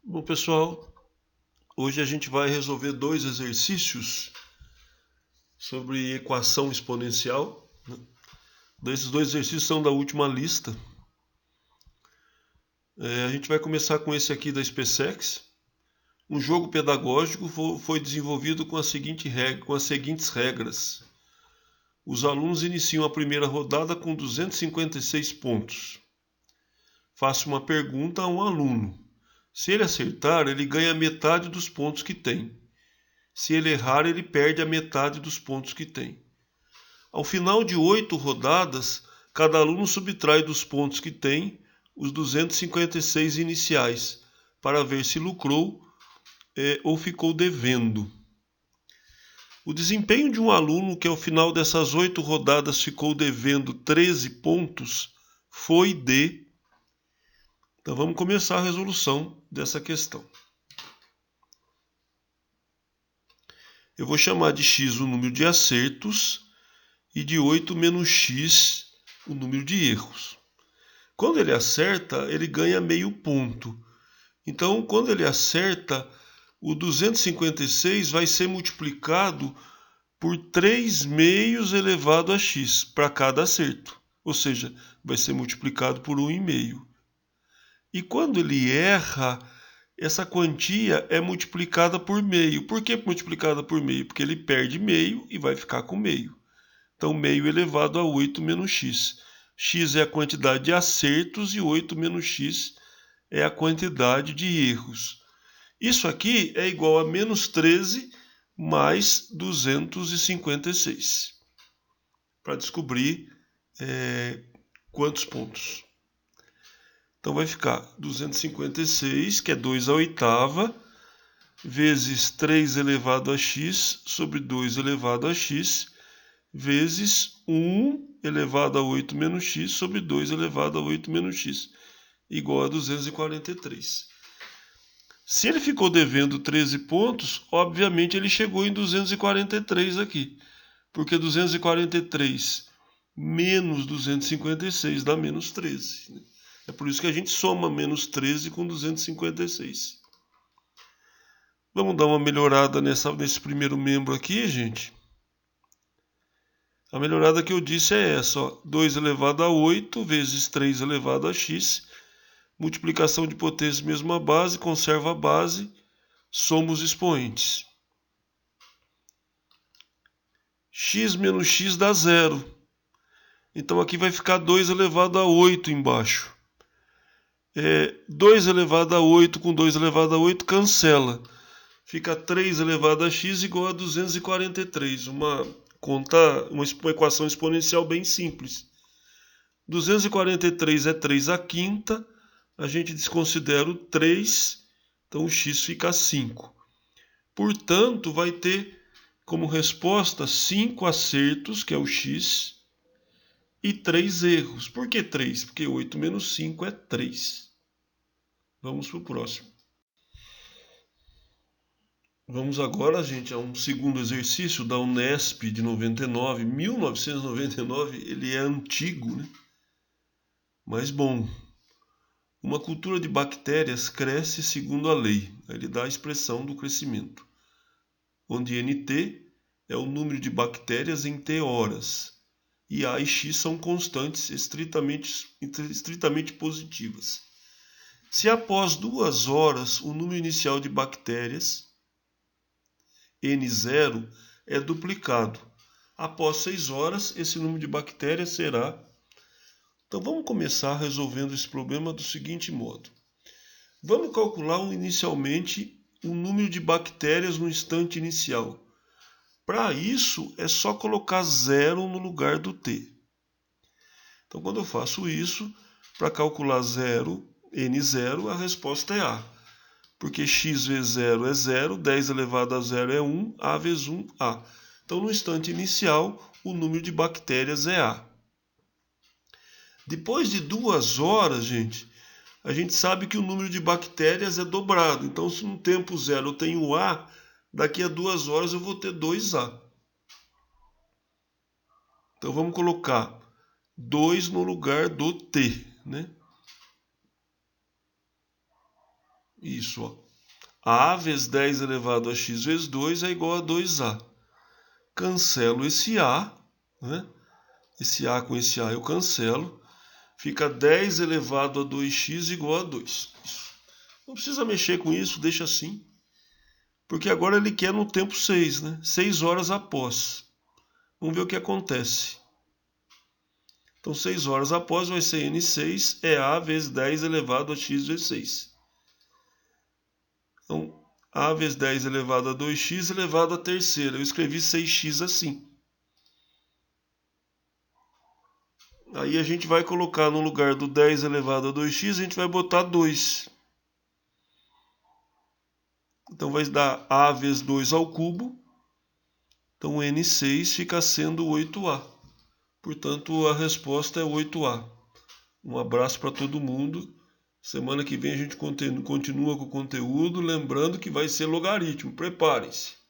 Bom, pessoal, hoje a gente vai resolver dois exercícios sobre equação exponencial. Esses dois exercícios são da última lista. A gente vai começar com esse aqui da SpaceX. Um jogo pedagógico foi desenvolvido com as seguintes regras. Os alunos iniciam a primeira rodada com 256 pontos. Faço uma pergunta a um aluno. Se ele acertar, ele ganha metade dos pontos que tem. Se ele errar, ele perde a metade dos pontos que tem. Ao final de 8 rodadas, cada aluno subtrai dos pontos que tem os 256 iniciais, para ver se lucrou ou ficou devendo. O desempenho de um aluno que ao final dessas 8 rodadas ficou devendo 13 pontos foi de... Então vamos começar a resolução dessa questão. Eu vou chamar de x o número de acertos e de 8 menos x o número de erros. Quando ele acerta, ele ganha meio ponto. Então, quando ele acerta, o 256 vai ser multiplicado por 3 meios elevado a x para cada acerto. Ou seja, vai ser multiplicado por 1,5. E quando ele erra, essa quantia é multiplicada por meio. Por que multiplicada por meio? Porque ele perde meio e vai ficar com meio. Então, meio elevado a 8 menos x. X é a quantidade de acertos e 8 menos x é a quantidade de erros. Isso aqui é igual a menos 13 mais 256. Para descobrir quantos pontos. Então vai ficar 256, que é 2 à oitava, vezes 3 elevado a x sobre 2 elevado a x, vezes 1 elevado a 8 menos x sobre 2 elevado a 8 menos x, igual a 243. Se ele ficou devendo 13 pontos, obviamente ele chegou em 243 aqui, porque 243 menos 256 dá menos 13. É por isso que a gente soma menos 13 com 256. Vamos dar uma melhorada nesse primeiro membro aqui, gente. A melhorada que eu disse é essa, ó, 2 elevado a 8 vezes 3 elevado a x, multiplicação de potência mesma base, conserva a base, soma os expoentes. X menos x dá zero. Então aqui vai ficar 2 elevado a 8 embaixo. 2 elevado a 8 com 2 elevado a 8 cancela. Fica 3 elevado a x igual a 243. Uma equação exponencial bem simples. 243 é 3 à quinta. A gente desconsidera o 3. Então o x fica 5. Portanto, vai ter como resposta 5 acertos, que é o x, e 3 erros. Por que 3? Porque 8 menos 5 é 3. Vamos para o próximo. Vamos agora, gente, a um segundo exercício da Unesp de 99. 1999, ele é antigo, né? Mas bom. Uma cultura de bactérias cresce segundo a lei. Ele dá a expressão do crescimento, onde NT é o número de bactérias em T horas, e A e X são constantes estritamente positivas. Se após 2 horas o número inicial de bactérias, N0, é duplicado, após 6 horas esse número de bactérias será... Então vamos começar resolvendo esse problema do seguinte modo. Vamos calcular inicialmente o número de bactérias no instante inicial. Para isso, é só colocar 0 no lugar do T. Então, quando eu faço isso, para calcular 0, N0, a resposta é A. Porque x vezes 0 é 0, 10 elevado a 0 é 1, A vezes 1, A. Então, no instante inicial, o número de bactérias é A. Depois de 2 horas, gente, a gente sabe que o número de bactérias é dobrado. Então, se no tempo 0 eu tenho A, daqui a 2 horas eu vou ter 2A. Então vamos colocar 2 no lugar do T, né? Isso, ó. A vezes 10 elevado a x vezes 2 é igual a 2A. Cancelo esse A, né? Esse A com esse A eu cancelo. Fica 10 elevado a 2x igual a 2. Isso. Não precisa mexer com isso, deixa assim. Porque agora ele quer no tempo 6, né? 6 horas após. Vamos ver o que acontece. Então, 6 horas após vai ser N6, é A vezes 10 elevado a x vezes 6. Então, A vezes 10 elevado a 2x elevado à terceira. Eu escrevi 6x assim. Aí a gente vai colocar no lugar do 10 elevado a 2x, a gente vai botar 2. Então vai dar A vezes 2 ao cubo. Então N6 fica sendo 8A. Portanto, a resposta é 8A. Um abraço para todo mundo. Semana que vem a gente continua com o conteúdo. Lembrando que vai ser logaritmo. Preparem-se.